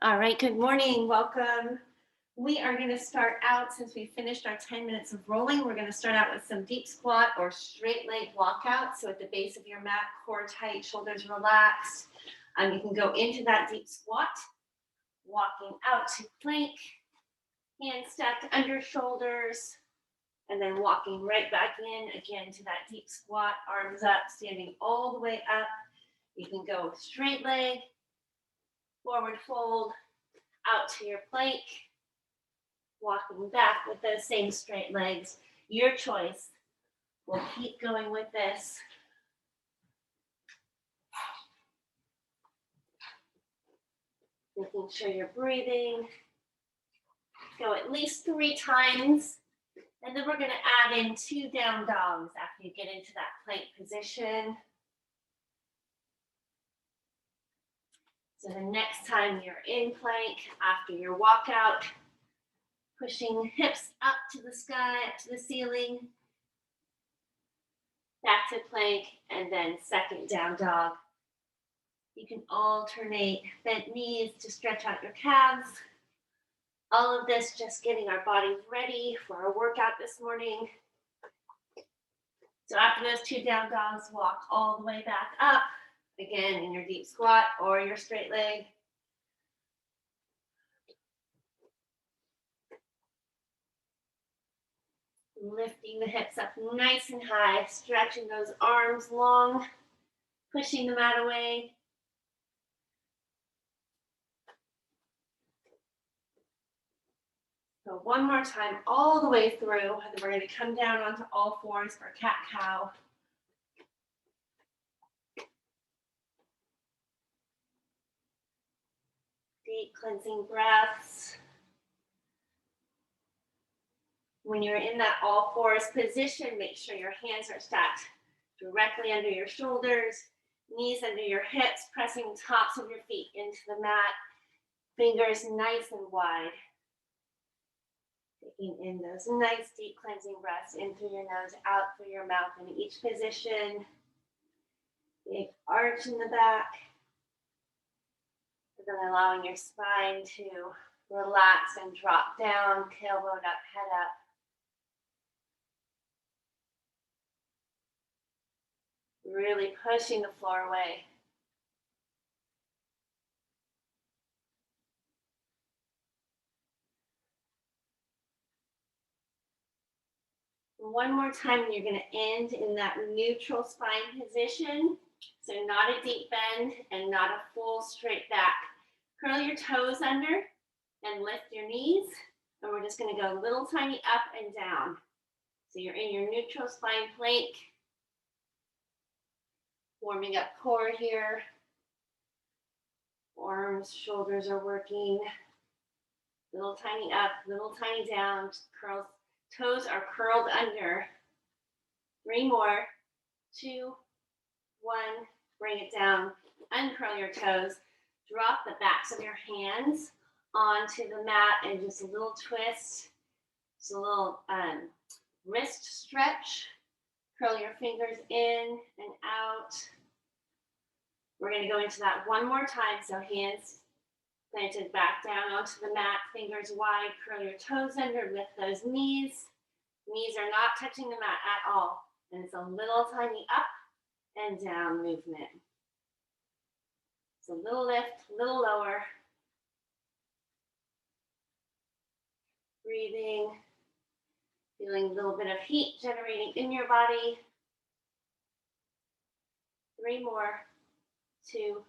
All right, good morning. Welcome. We are going to start out, since we finished our 10 minutes of rolling, we're going to start out with some deep squat or straight leg walkout. So at the base of your mat, core tight, shoulders relaxed. You can go into that deep squat, walking out to plank, hands stacked under shoulders, and then walking right back in again to that deep squat, arms up, standing all the way up. You can go straight leg, forward fold, out to your plank, walking back with those same straight legs. Your choice. We'll keep going with this. Making sure you're breathing. Go at least 3 times. And then we're going to add in 2 down dogs after you get into that plank position. So the next time you're in plank, after your walkout, pushing hips up to the sky, up to the ceiling, back to plank, and then second down dog. You can alternate bent knees to stretch out your calves. All of this just getting our bodies ready for our workout this morning. So after those 2 down dogs, walk all the way back up, again in your deep squat or your straight leg. Lifting the hips up nice and high, stretching those arms long, pushing the mat away. So one more time all the way through, and then we're going to come down onto all fours for cat-cow. Deep cleansing breaths. When you're in that all fours position, make sure your hands are stacked directly under your shoulders, knees under your hips, pressing the tops of your feet into the mat, fingers nice and wide. Taking in those nice deep cleansing breaths in through your nose, out through your mouth in each position. Big arch in the back. And then allowing your spine to relax and drop down, tailbone up, head up. Really pushing the floor away. One more time, and you're going to end in that neutral spine position. So not a deep bend and not a full straight back. Curl your toes under and lift your knees. And we're just going to go little tiny up and down. So you're in your neutral spine plank. Warming up core here. Arms, shoulders are working. Little tiny up, little tiny down. Curls, toes are curled under. 3 more. 2, 1. Bring it down. Uncurl your toes. Drop the backs of your hands onto the mat and just a little twist. Just a little wrist stretch. Curl your fingers in and out. We're going to go into that one more time. So hands planted back down onto the mat, fingers wide, curl your toes under, lift those knees. Knees are not touching the mat at all. And it's a little tiny up and down movement. So a little lift, a little lower. Breathing, feeling a little bit of heat generating in your body. 3 more, 2,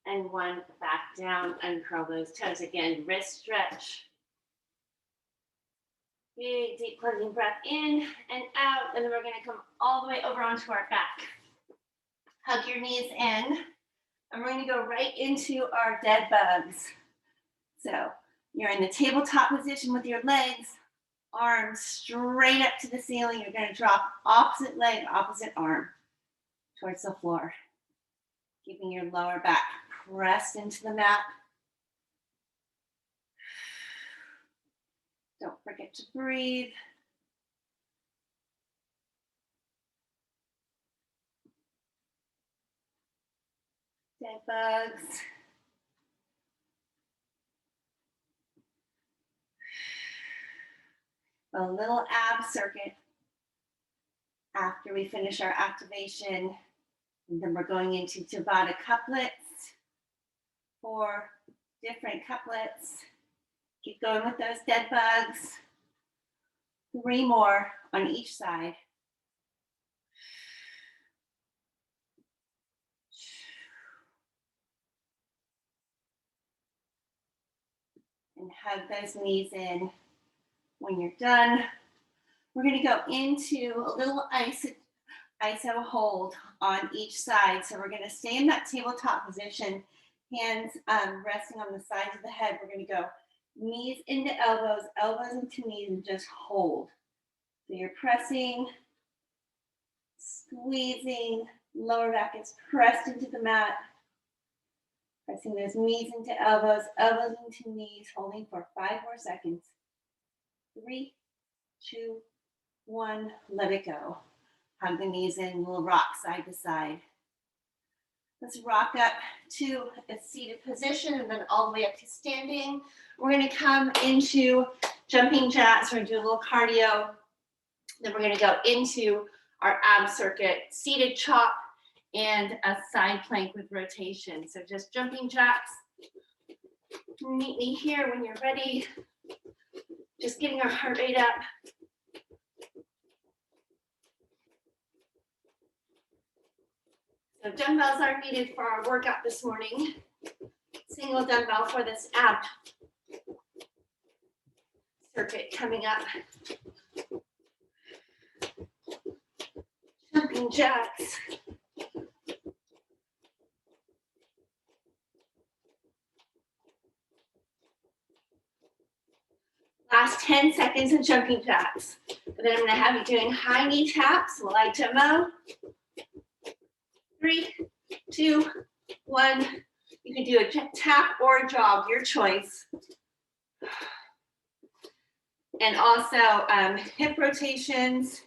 and 1. Back down, uncurl those toes. Again, wrist stretch. Big, deep cleansing breath in and out. And then we're going to come all the way over onto our back. Hug your knees in. And we're going to go right into our dead bugs. So you're in the tabletop position with your legs, arms straight up to the ceiling. You're going to drop opposite leg, opposite arm towards the floor. Keeping your lower back pressed into the mat. Don't forget to breathe. Dead bugs. a little ab circuit after we finish our activation. And then we're going into Tabata couplets, 4 different couplets. Keep going with those dead bugs. 3 more on each side. And hug those knees in. When you're done, we're going to go into a little iso hold on each side. So we're going to stay in that tabletop position, hands resting on the sides of the head. We're going to go knees into elbows, elbows into knees, and just hold. So you're pressing, squeezing, lower back is pressed into the mat. Pressing those knees into elbows, elbows into knees, holding for 5 more seconds. 3, 2, 1, let it go. Hug the knees in, we'll rock side to side. Let's rock up to a seated position and then all the way up to standing. We're gonna come into jumping jacks. We're gonna do a little cardio. Then we're gonna go into our ab circuit, seated chop, and a side plank with rotation. So just jumping jacks. Meet me here when you're ready. Just getting our heart rate up. So dumbbells are needed for our workout this morning. Single dumbbell for this ab circuit coming up. Jumping jacks. Last 10 seconds of jumping jacks. And then I'm going to have you doing high knee taps while I demo. 3, 2, 1. You can do a tap or a jog, your choice. And also hip rotations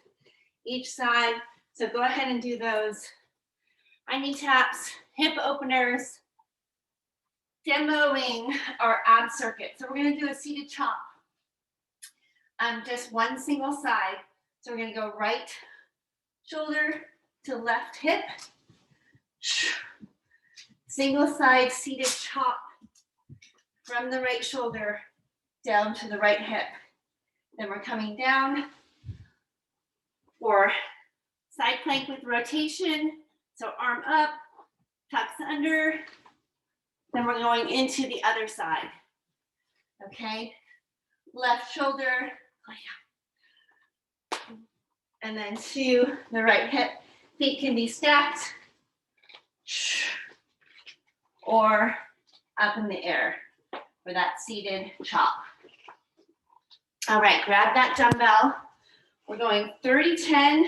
each side. So go ahead and do those high knee taps, hip openers, demoing our ab circuit. So we're going to do a seated chop. Just one single side. So we're going to go right shoulder to left hip. Single side seated chop from the right shoulder down to the right hip. Then we're coming down for side plank with rotation. So arm up, tucks under. Then we're going into the other side. Okay, left shoulder. And then to the right hip. Feet can be stacked or up in the air for that seated chop. All right, grab that dumbbell. We're going 30-10,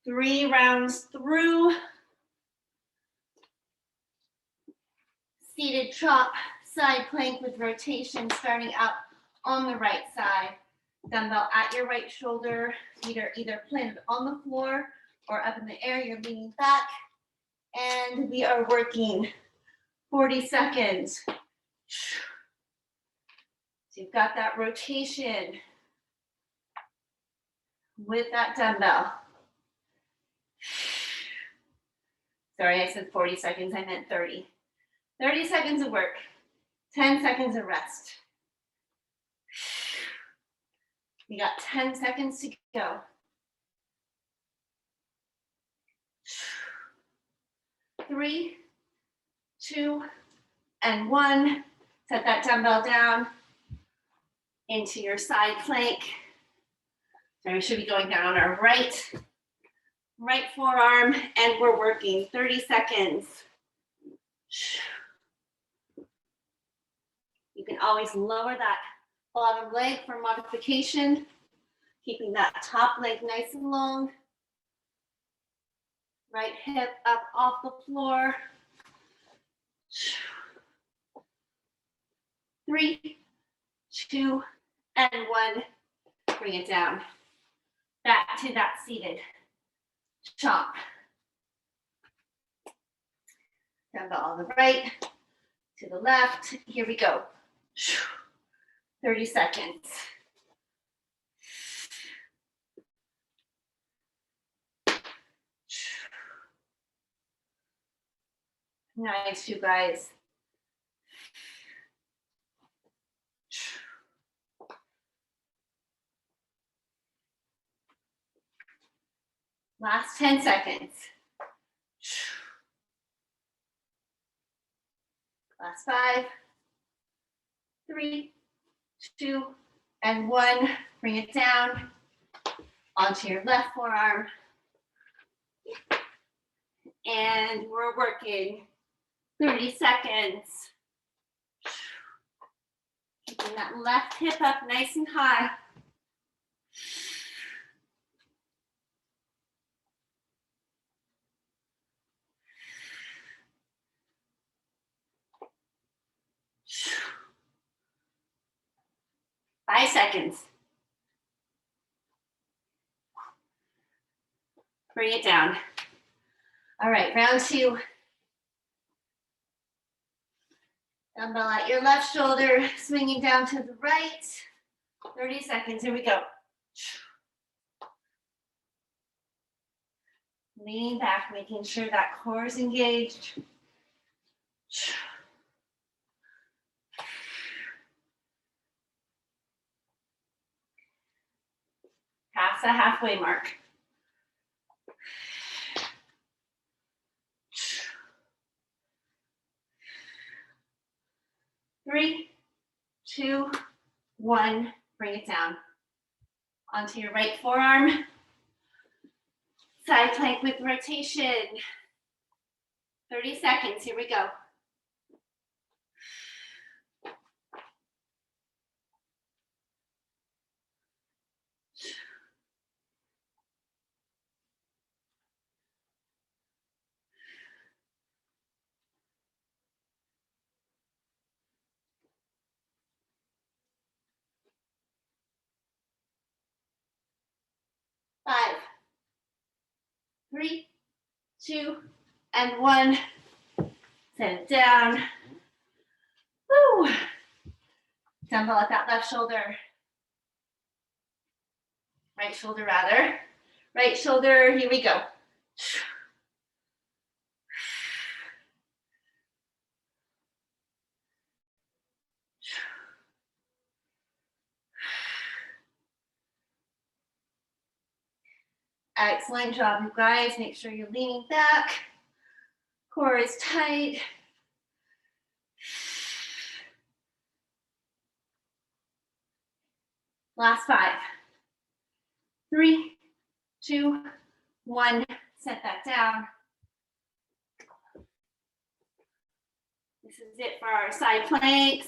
3 rounds through. Seated chop, side plank with rotation, starting out on the right side. Dumbbell at your right shoulder, feet are either planted on the floor or up in the air, you're leaning back. And we are working 40 seconds. So you've got that rotation with that dumbbell. Sorry, I said 40 seconds, I meant 30. 30 seconds of work, 10 seconds of rest. You got 10 seconds to go. 3, 2, and 1. Set that dumbbell down into your side plank. So we should be going down on our right forearm, and we're working 30 seconds. You can always lower that bottom leg for modification, keeping that top leg nice and long. Right hip up off the floor. 3, 2, and 1. Bring it down. Back to that seated chop. Dumbbell on the right, to the left. Here we go. 30 seconds. Nice, you guys. Last 10 seconds. Last 5, 3, 2, and 1. Bring it down onto your left forearm. And we're working 30 seconds. Keeping that left hip up nice and high. Five seconds. Bring it down. All right, round 2. Dumbbell at your left shoulder, swinging down to the right. 30 seconds, here we go. Leaning back, making sure that core is engaged. Past the halfway mark. 3, 2, 1. Bring it down. Onto your right forearm. Side plank with rotation. 30 seconds, here we go. Five, 3, 2, and 1. Set it down. Woo. Dumbbell at that left shoulder. Right shoulder rather. Right shoulder, here we go. Excellent job, you guys. Make sure you're leaning back. Core is tight. Last 5, 3, 2, 1. Set that down. This is it for our side planks.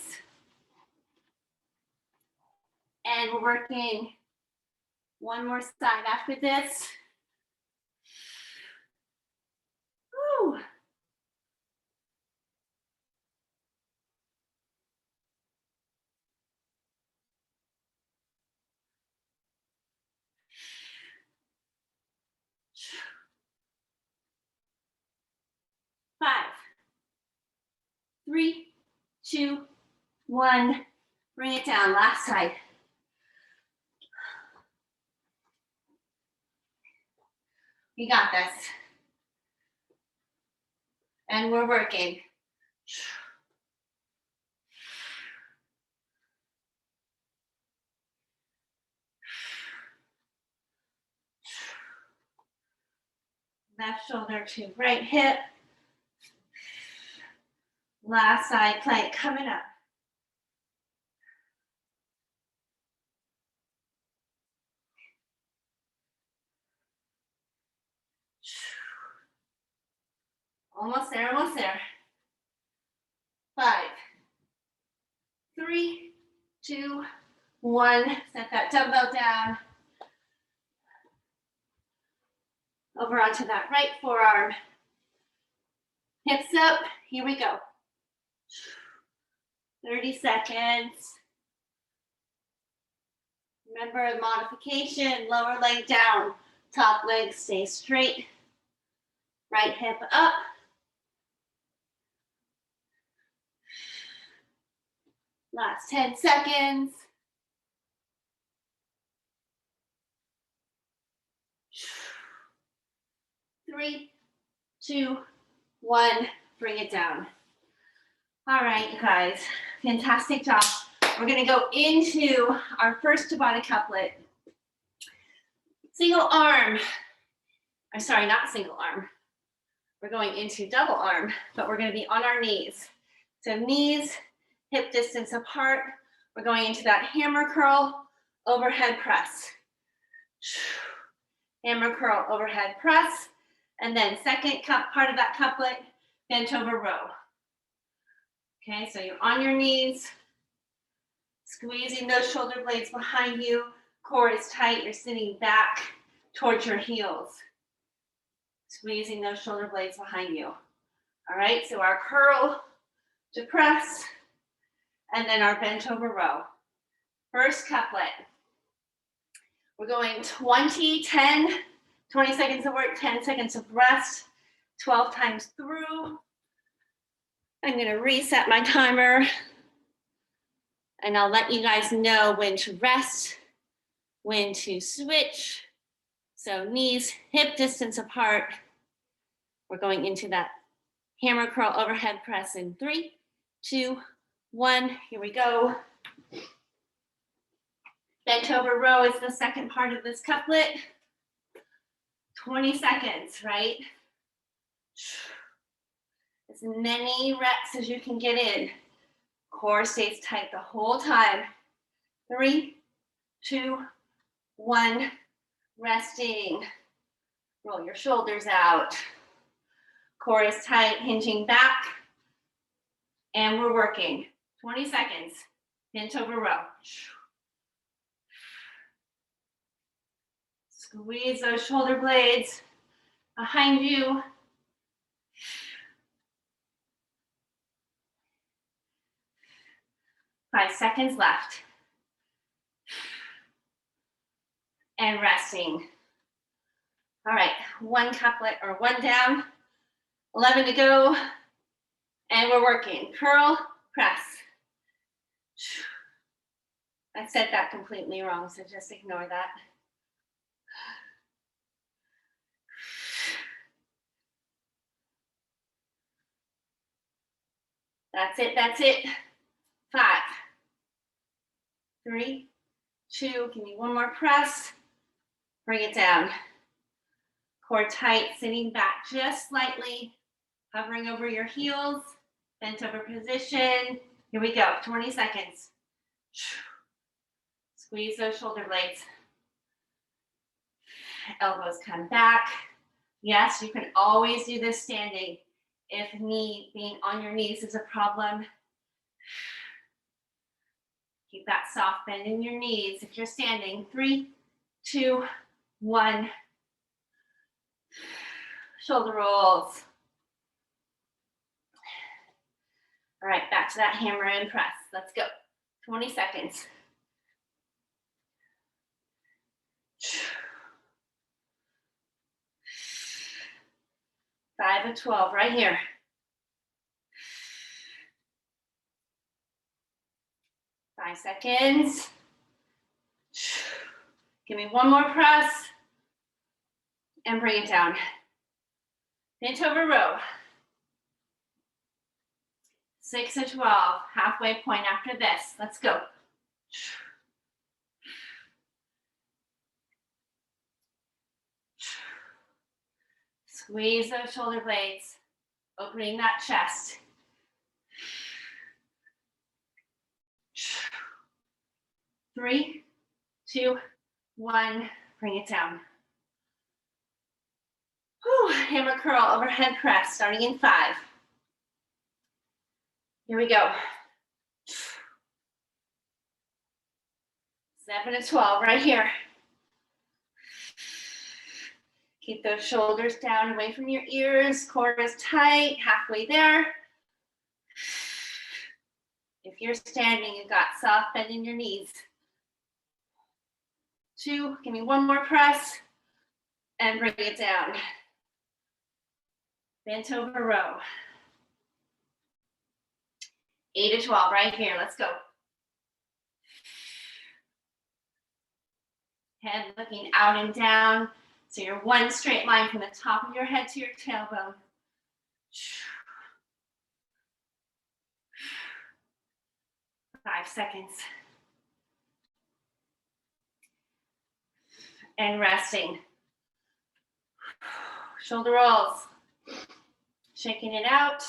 And we're working one more side after this. Woo. Five, 3, 2, 1. Bring it down. Last side. You got this. And we're working. Left shoulder to right hip. Last side plank coming up. Almost there, almost there. 5, 3, 2, 1. Set that dumbbell down. Over onto that right forearm. Hips up, here we go. 30 seconds. Remember the modification, lower leg down, top leg stay straight. Right hip up. Last 10 seconds. Three, 2, 1. bring it down. All right, you guys, fantastic job. We're gonna go into our first Tabata couplet. Single arm, I'm sorry, not single arm. We're going into double arm, but we're gonna be on our knees. So knees, hip distance apart. We're going into that hammer curl, overhead press. Hammer curl, overhead press. And then second part of that couplet, bent over row. Okay, so you're on your knees, squeezing those shoulder blades behind you. Core is tight, you're sitting back towards your heels. Squeezing those shoulder blades behind you. All right, so our curl to press, and then our bent over row. First couplet. We're going 20, 10, 20 seconds of work, 10 seconds of rest, 12 times through. I'm gonna reset my timer, and I'll let you guys know when to rest, when to switch. So knees, hip distance apart. We're going into that hammer curl overhead press in 3, 2, 1. Here we go. Bent over row is the second part of this couplet. 20 seconds, right? As many reps as you can get in. Core stays tight the whole time. 3, 2, 1. Resting. Roll your shoulders out. Core is tight, hinging back. And we're working. 20 seconds. Bent over row. Squeeze those shoulder blades behind you. 5 seconds left. And resting. All right, one couplet or one down, 11 to go. And we're working. Curl, press. I said that completely wrong, so just ignore that. That's it, that's it. 5, 3, 2, give me one more press. Bring it down. Core tight, sitting back just slightly, hovering over your heels, bent over position. Here we go, 20 seconds. Squeeze those shoulder blades. Elbows come back. Yes, you can always do this standing if being on your knees is a problem. Keep that soft bend in your knees if you're standing. 3, 2, 1. Shoulder rolls. All right, back to that hammer and press. Let's go. 20 seconds. Five of 12 right here. Five seconds. Give me one more press and bring it down. Bent over row. 6 of 12, halfway point after this. Let's go. Squeeze those shoulder blades, opening that chest. Three, 2, 1, bring it down. Whew, hammer curl, overhead press, starting in 5. Here we go. 7 of 12, right here. Keep those shoulders down, away from your ears. Core is tight, halfway there. If you're standing, you've got soft bend in your knees. 2, give me one more press, and bring it down. Bent over row. 8 of 12, right here, let's go. Head looking out and down. So you're one straight line from the top of your head to your tailbone. seconds. And resting. Shoulder rolls. Shaking it out.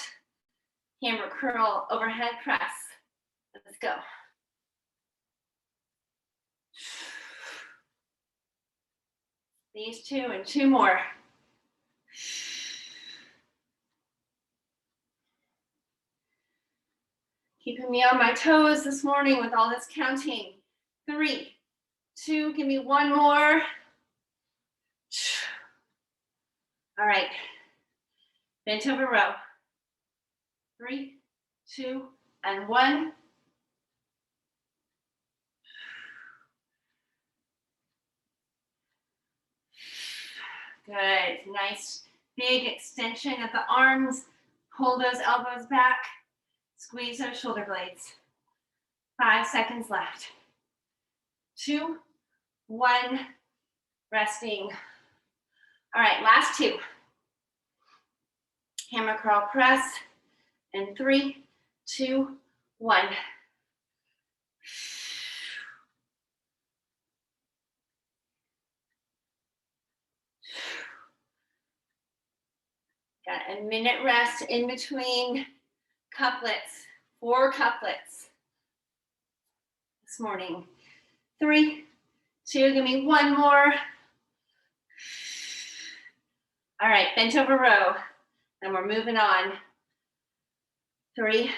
Hammer curl, overhead press. Let's go. These two and two more. Keeping me on my toes this morning with all this counting. 3, 2, give me one more. All right, bent over row. 3, 2, and 1. Good, nice big extension of the arms. Pull those elbows back. Squeeze those shoulder blades. 5 seconds left. 2, 1, resting. All right, last 2. Hammer curl press. And 3, 2, 1. Got a minute rest in between couplets. 4 couplets this morning. 3, 2, give me one more. All right, bent over row. And we're moving on. 3,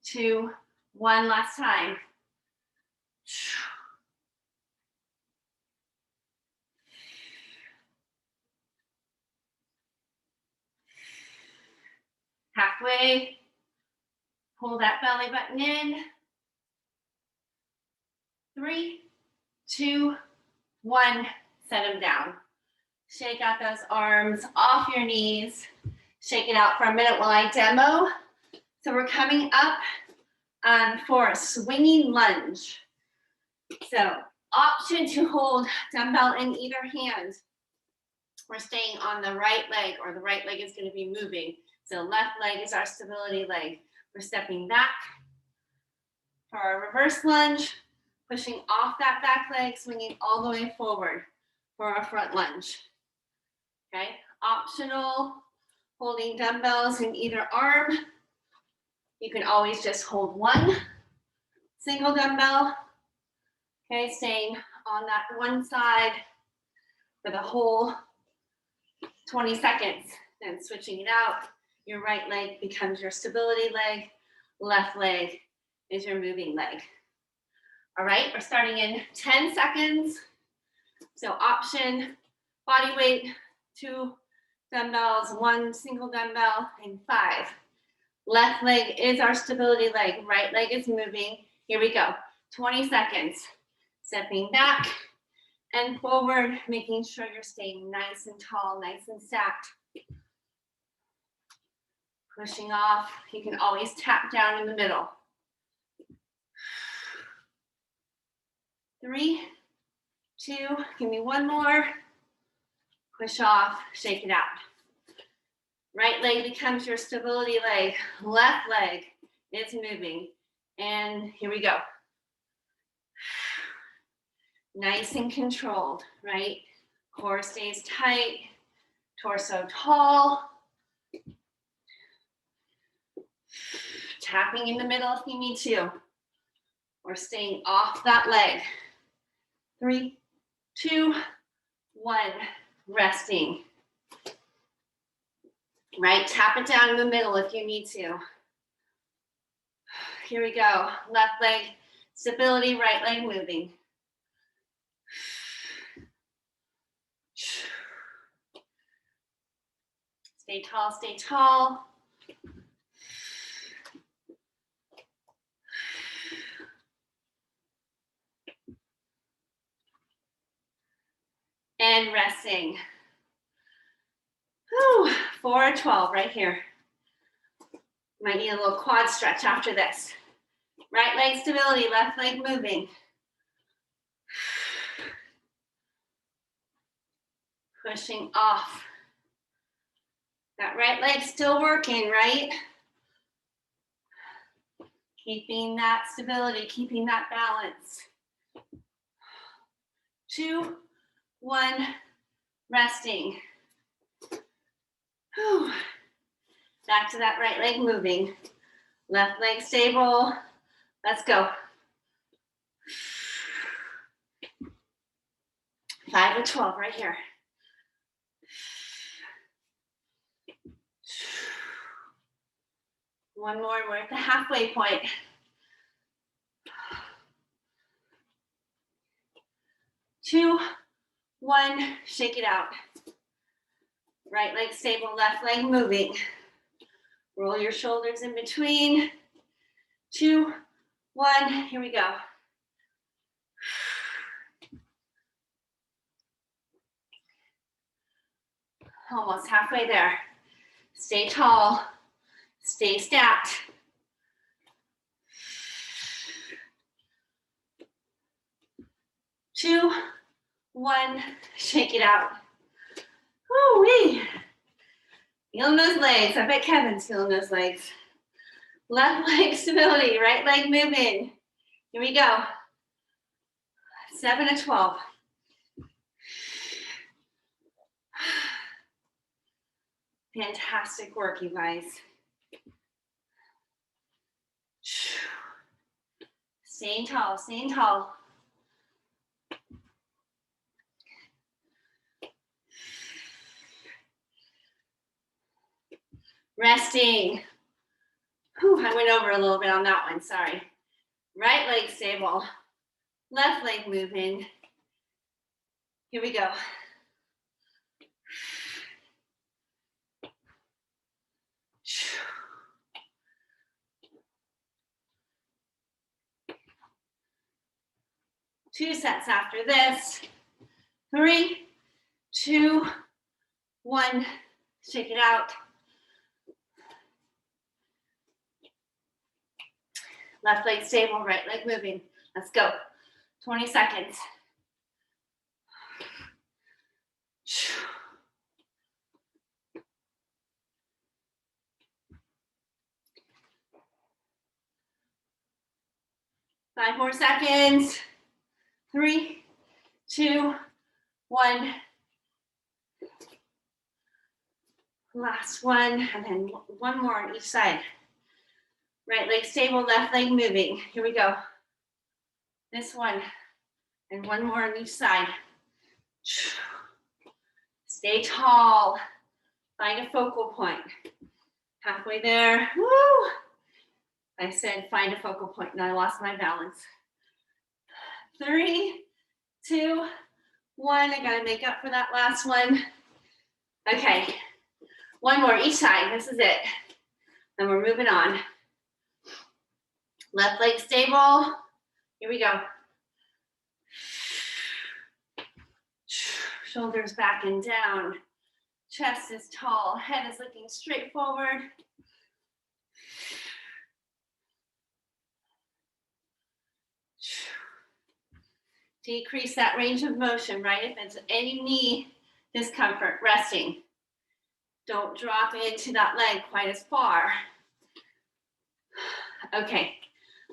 2, 1, last time. Halfway. Pull that belly button in. 3, 2, 1, set them down. Shake out those arms off your knees. Shake it out for a minute while I demo. So we're coming up for a swinging lunge. So option to hold dumbbell in either hand. We're staying on the right leg, or the right leg is going to be moving. So left leg is our stability leg. We're stepping back for our reverse lunge, pushing off that back leg, swinging all the way forward for our front lunge. Okay, optional, holding dumbbells in either arm. You can always just hold one single dumbbell. Okay, staying on that one side for the whole 20 seconds. Then switching it out, your right leg becomes your stability leg, left leg is your moving leg. All right, we're starting in 10 seconds. So option, body weight, 2 dumbbells, 1 single dumbbell, and 5. Left leg is our stability leg, right leg is moving. Here we go, 20 seconds. Stepping back and forward, making sure you're staying nice and tall, nice and stacked. Pushing off, you can always tap down in the middle. 3, 2, give me one more. Push off, shake it out. Right leg becomes your stability leg, left leg is moving. And here we go. Nice and controlled, right? Core stays tight, torso tall. Tapping in the middle if you need to. Or staying off that leg. 3, 2, 1, resting. Right, tap it down in the middle if you need to. Here we go, left leg, stability, right leg moving. Stay tall, stay tall. And resting. Whew, 4 or 12 right here. Might need a little quad stretch after this. Right leg stability, left leg moving. Pushing off. That right leg still working, right? Keeping that stability, keeping that balance. 2, 1, resting. Whew. Back to that right leg moving. Left leg stable. Let's go. 5 to 12 right here. One more, we're at the halfway point. 2, 1, shake it out. Right leg stable, left leg moving. Roll your shoulders in between. 2, 1, here we go. Almost halfway there. Stay tall, stay stacked. 2, 1, shake it out. Woo-wee. Feeling those legs. I bet Kevin's feeling those legs. Left leg stability, right leg moving. Here we go. 7 to 12. Fantastic work, you guys. Staying tall, staying tall. Resting. Whew, I went over a little bit on that one, sorry. Right leg stable, left leg moving. Here we go. Two sets after this. 3, 2, 1, shake it out. Left leg stable, right leg moving. Let's go. 20 seconds. Five more seconds. 3, 2, 1. Last one, and then one more on each side. Right leg stable, left leg moving. Here we go. This one, and one more on each side. Stay tall. Find a focal point. Halfway there. Woo! I said find a focal point, and I lost my balance. 3, 2, 1. I gotta make up for that last one. Okay, one more each side. This is it. Then we're moving on. Left leg stable. Here we go. Shoulders back and down. Chest is tall. Head is looking straight forward. Decrease that range of motion, right? If it's any knee discomfort, resting. Don't drop into that leg quite as far. Okay,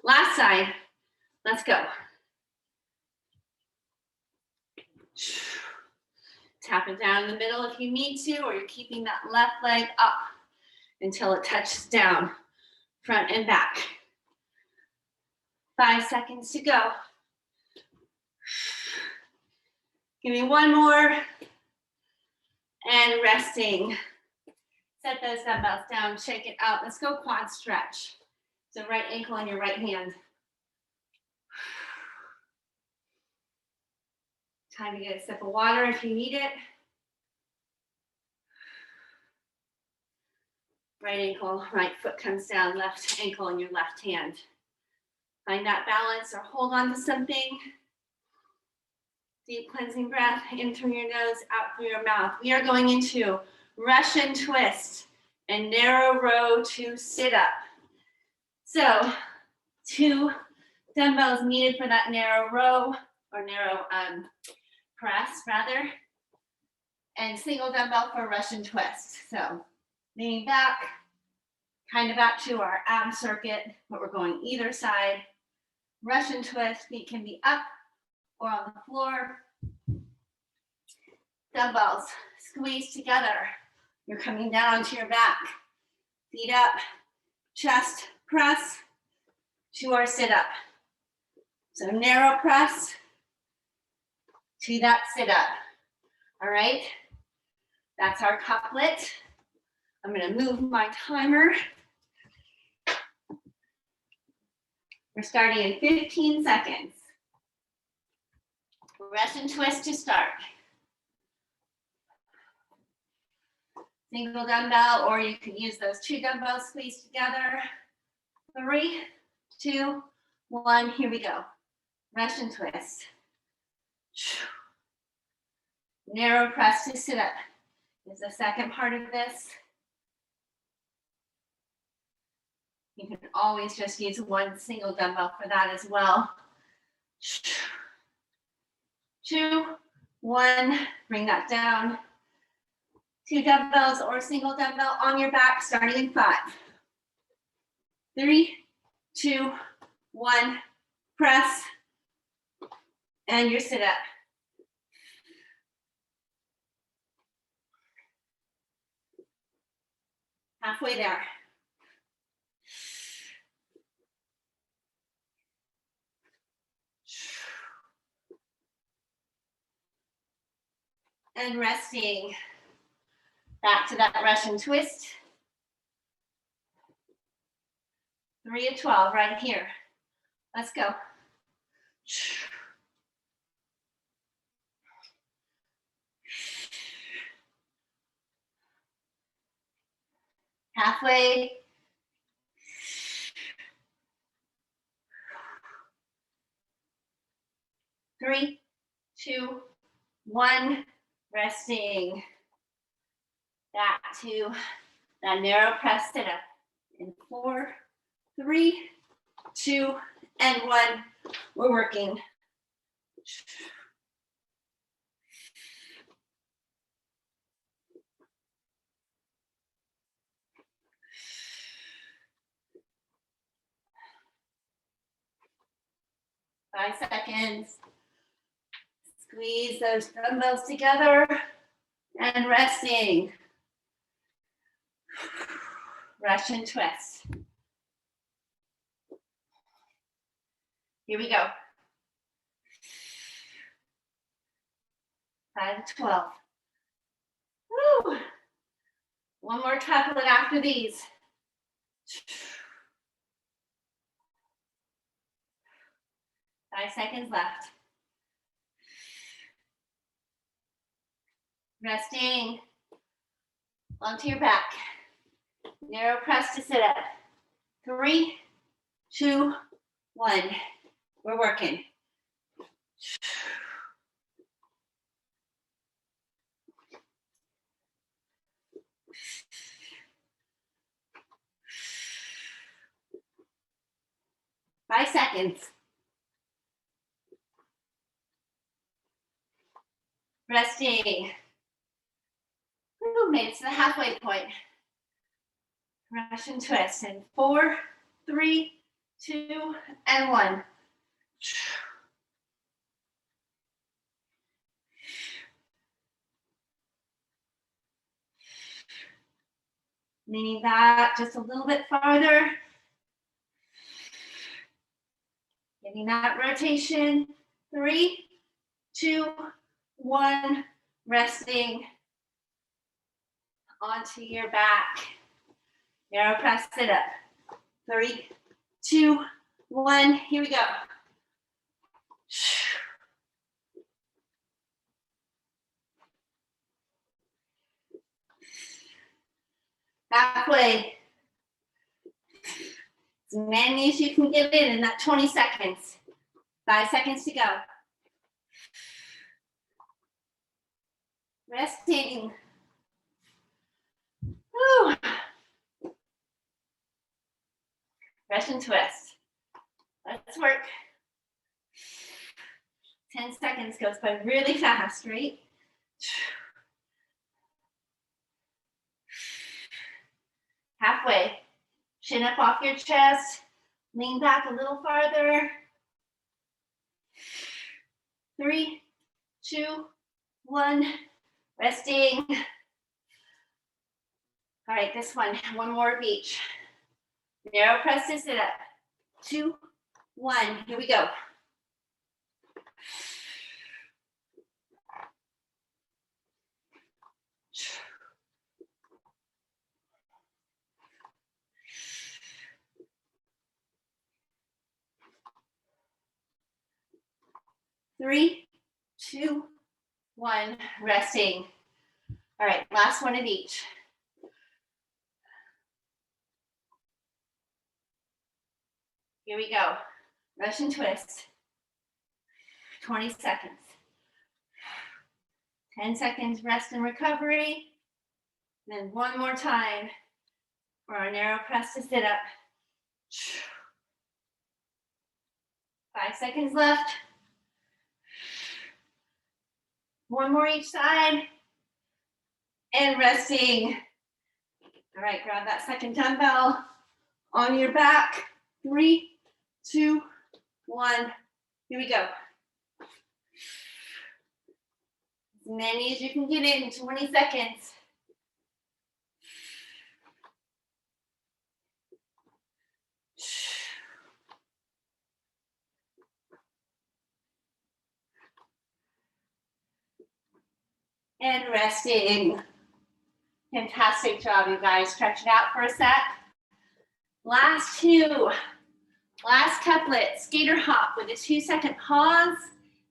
last side. Let's go. Tap it down in the middle if you need to, or you're keeping that left leg up until it touches down, front and back. 5 seconds to go. Give me one more. And resting. Set those dumbbells down, shake it out. Let's go quad stretch. So right ankle on your right hand. Time to get a sip of water if you need it. Right ankle, right foot comes down, left ankle in your left hand. Find that balance or hold on to something. Deep cleansing breath in through your nose, out through your mouth. We are going into Russian twist and narrow row to sit up. So 2 dumbbells needed for that narrow row or narrow press rather, and single dumbbell for Russian twist. So leaning back, kind of out to our ab circuit, but we're going either side. Russian twist, feet can be up or on the floor. Dumbbells squeeze together. You're coming down onto your back. Feet up, chest press to our sit up. So narrow press to that sit up. All right, that's our couplet. I'm gonna move my timer. We're starting in 15 seconds. Russian twist to start. Single dumbbell, or you can use those two dumbbells squeezed together. 3, 2, 1, here we go. Russian twist. Narrow press to sit up is the second part of this. You can always just use one single dumbbell for that as well. 2, 1, bring that down. 2 dumbbells or single dumbbell on your back, starting in 5. 3, 2, 1, press, and your sit up. Halfway there. And resting. Back to that Russian twist. 3 of 12 right here. Let's go. Halfway. Three, 2, 1, resting. Back to that narrow press sit up. In 4, 3, 2, and 1. We're working. Five seconds. Squeeze those dumbbells together and resting. Russian twist. Here we go. 5 to 12. Woo. One more couplet after these. 5 seconds left. Resting onto your back. Narrow press to sit up. 3, 2, 1. We're working. Five seconds. Resting. Ooh, made it to the halfway point. Russian twist in 4, 3, 2, and 1. Leaning back just a little bit farther. Getting that rotation. 3, 2, 1. Resting onto your back. Narrow press sit up. 3, 2, 1. Here we go. Halfway. As many as you can get in that 20 seconds. 5 seconds to go. Resting. Woo. Russian twist. Let's work. 10 seconds goes by really fast, right? Halfway. Chin up off your chest. Lean back a little farther. 3, 2, 1. Resting. All right, this one more of each. Narrow press to sit up. 2, 1. Here we go. Three, 2, 1. Resting. All right, last one of each. Here we go. Russian twist. 20 seconds. 10 seconds rest and recovery. Then one more time for our narrow press to sit up. 5 seconds left. One more each side. And resting. All right, grab that second dumbbell on your back. 3, 2, 1. Here we go. As many as you can get in 20 seconds. And resting. Fantastic job, you guys. Stretch it out for a sec. Last two. Last couplet. Skater hop with a 2-second pause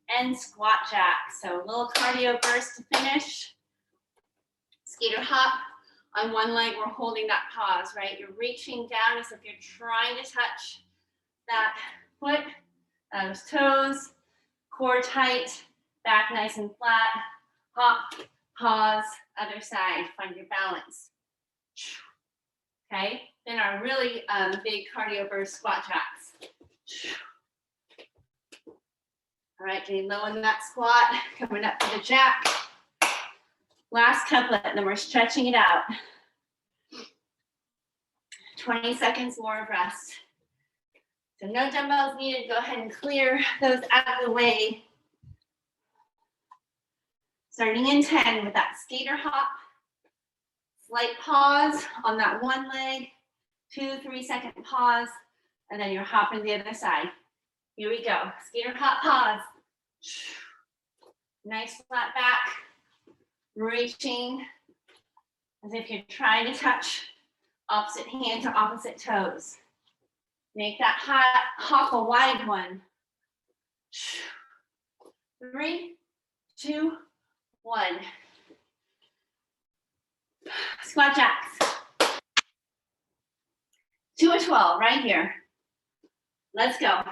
and squat jack. So a little cardio burst to finish. Skater hop. On one leg, we're holding that pause, right? You're reaching down as if you're trying to touch that foot, those toes, core tight, back nice and flat. Hop, pause, other side, find your balance. Okay, then our really big cardio burst squat jacks. All right, getting low in that squat, coming up to the jack. Last couplet, then we're stretching it out. 20 seconds more of rest. So no dumbbells needed, go ahead and clear those out of the way. Starting in 10 with that skater hop. Slight pause on that one leg, 2, 3-second pause, and then you're hopping the other side. Here we go, skater hop, pause. Nice flat back, reaching as if you're trying to touch opposite hand to opposite toes. Make that hop a wide one. 3, 2, 1. Squat jacks. 2 of 12 right here. Let's go.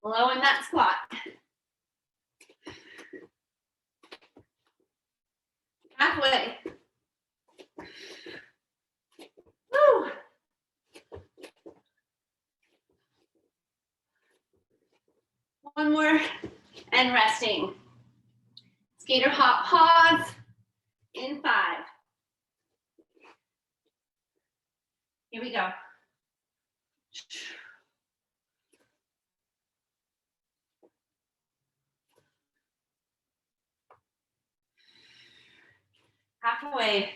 Low in that squat. Halfway. Woo. One more and resting. Skater hop, pause in 5. Here we go. Halfway.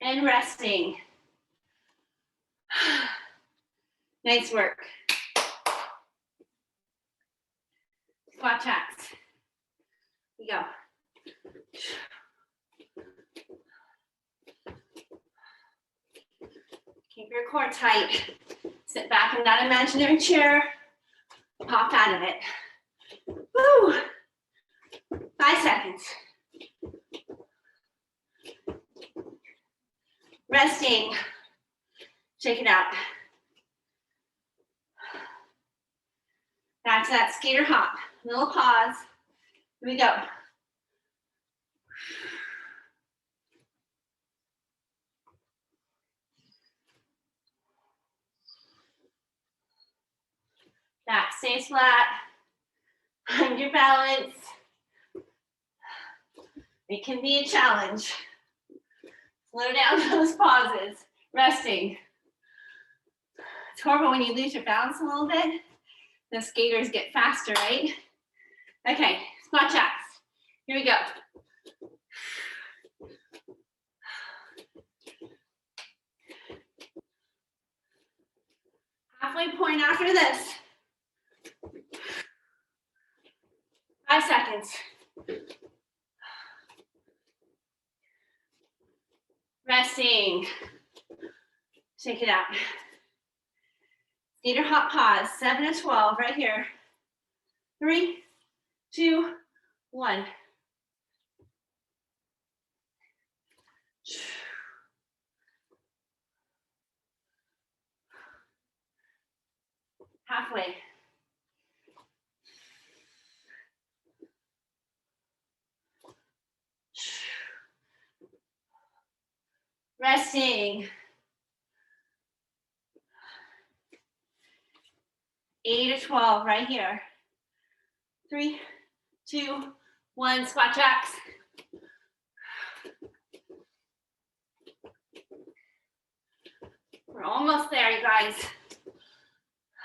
And resting. Nice work. Squat jacks. Here we go. Keep your core tight. Sit back in that imaginary chair. Pop out of it. Woo! 5 seconds. Resting. Shake it out. Back to that skater hop. Little pause. Here we go. Back stays flat. Find your balance. It can be a challenge. Slow down those pauses. Resting. It's horrible when you lose your balance a little bit. The skaters get faster, right? Okay, squat jacks. Here we go. Halfway point after this. 5 seconds. Resting. Shake it out. Skater hop pause. 7 to 12 right here. 3, 2, 1. Halfway. Resting. 8 to 12 right here. 3, 2, 1. Squat jacks. We're almost there, you guys.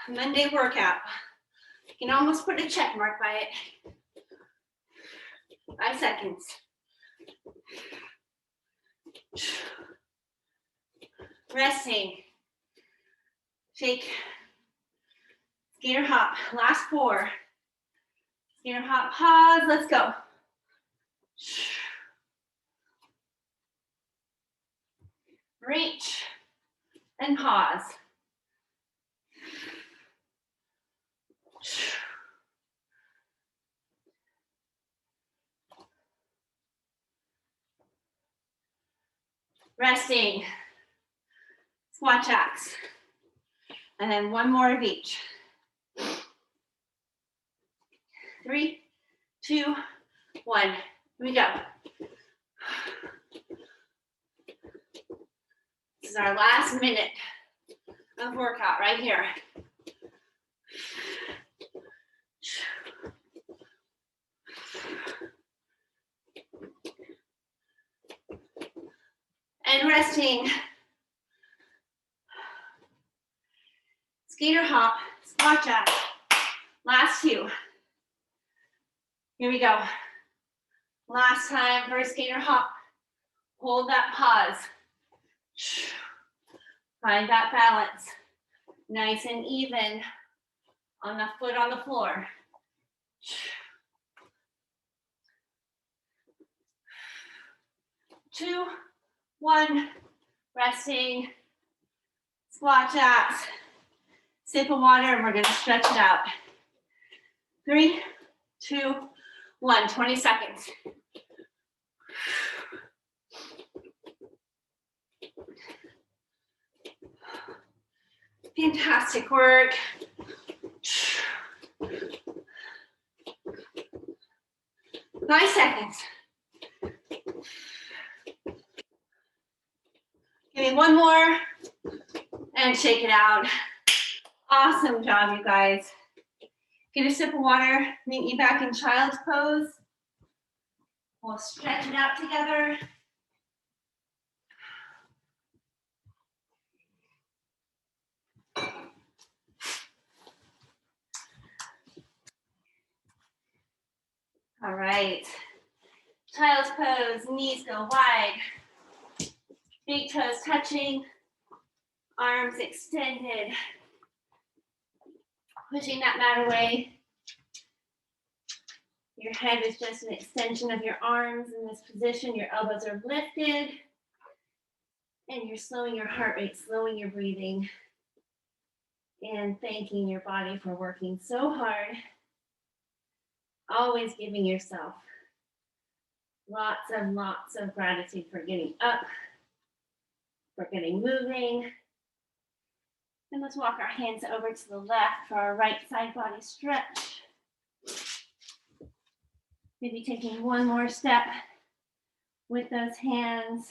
Monday workout. You can almost put a check mark by it. 5 seconds. Resting. Shake. Skater hop. Last 4. Skater hop, pause. Let's go. Reach and pause. Resting. Squat jacks. And then 1 more of each. 3, 2, 1. Here we go. This is our last minute of workout right here. And resting. Skater hop, squat jack. Last 2. Here we go. Last time for a skater hop. Hold that pause. Find that balance. Nice and even on the foot on the floor. 2, 1. Resting. Squat jacks. Sip of water and we're going to stretch it out. 3, 2, 1. 20 seconds. Fantastic work. Five seconds. Give me 1 more and shake it out. Awesome job, you guys. Get a sip of water, meet me back in child's pose. We'll stretch it out together. All right. Child's pose, knees go wide. Big toes touching, arms extended. Pushing that mat away. Your head is just an extension of your arms in this position. Your elbows are lifted. And you're slowing your heart rate, slowing your breathing. And thanking your body for working so hard. Always giving yourself lots of gratitude for getting up, for getting moving. And let's walk our hands over to the left for our right side body stretch. Maybe taking 1 more step with those hands,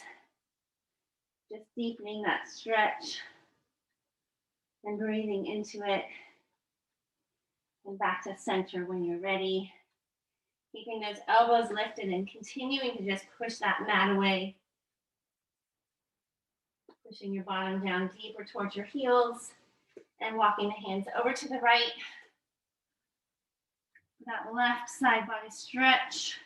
just deepening that stretch and breathing into it. And back to center when you're ready. Keeping those elbows lifted and continuing to just push that mat away. Pushing your bottom down deeper towards your heels and walking the hands over to the right. That left side body stretch.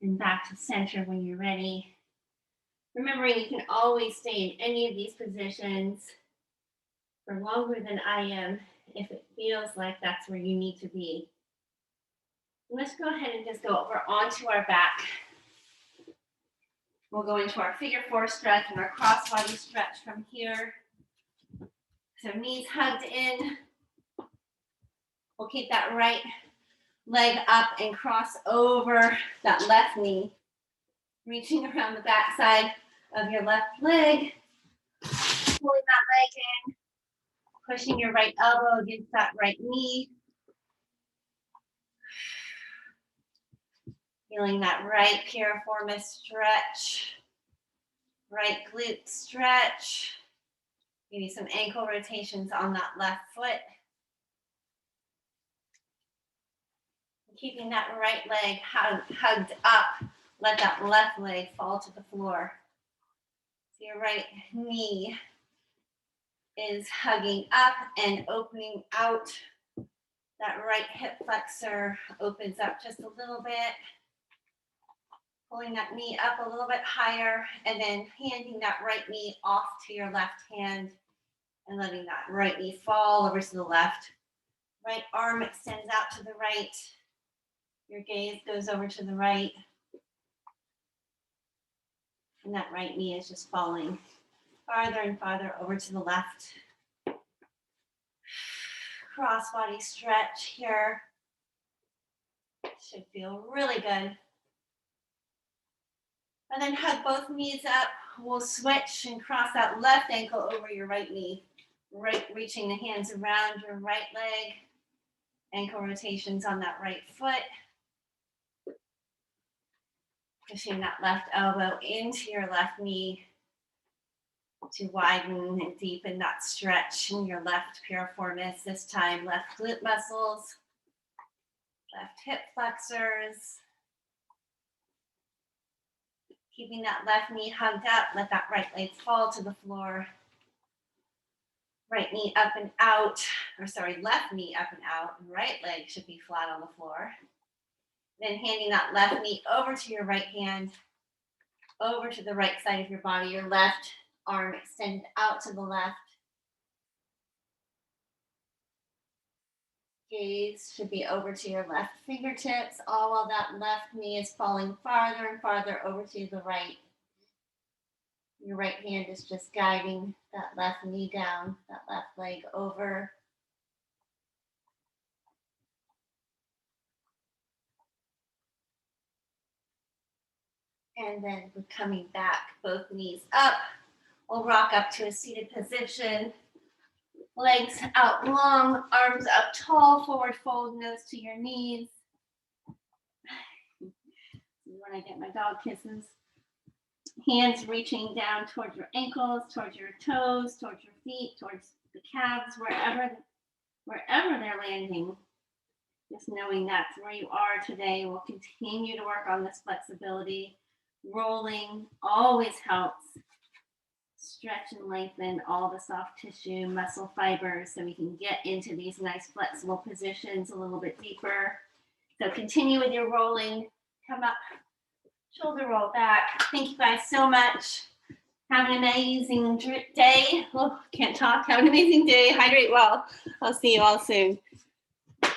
And back to center when you're ready. Remembering you can always stay in any of these positions for longer than I am if it feels like that's where you need to be. And let's go ahead and just go over onto our back. We'll go into our figure four stretch and our cross body stretch from here. So knees hugged in. We'll keep that right leg up and cross over that left knee. Reaching around the back side of your left leg. Pulling that leg in. Pushing your right elbow against that right knee. Feeling that right piriformis stretch. Right glute stretch. Maybe some ankle rotations on that left foot. Keeping that right leg hugged up. Let that left leg fall to the floor. So your right knee is hugging up and opening out. That right hip flexor opens up just a little bit. Pulling that knee up a little bit higher and then handing that right knee off to your left hand and letting that right knee fall over to the left. Right arm extends out to the right. Your gaze goes over to the right. And that right knee is just falling farther and farther over to the left. Cross body stretch here. Should feel really good. And then hug both knees up. We'll switch and cross that left ankle over your right knee. Right, reaching the hands around your right leg. Ankle rotations on that right foot. Pushing that left elbow into your left knee to widen and deepen that stretch in your left piriformis. This time, left glute muscles, left hip flexors. Keeping that left knee hugged up, let that right leg fall to the floor. Right knee up and out, left knee up and out. Right leg should be flat on the floor. Then handing that left knee over to your right hand, over to the right side of your body. Your left arm extended out to the left. Gaze should be over to your left fingertips, all while that left knee is falling farther and farther over to the right. Your right hand is just guiding that left knee down, that left leg over. And then we're coming back, both knees up. We'll rock up to a seated position. Legs out long, arms up tall, forward fold, nose to your knees. When I get my dog kisses. Hands reaching down towards your ankles, towards your toes, towards your feet, towards the calves, wherever they're landing. Just knowing that's where you are today. We'll continue to work on this flexibility. Rolling always helps. Stretch and lengthen all the soft tissue, muscle fibers, so we can get into these nice flexible positions a little bit deeper. So continue with your rolling. Come up, shoulder roll back. Thank you guys so much. Have an amazing day. Oh, can't talk. Have an amazing day. Hydrate well. I'll see you all soon.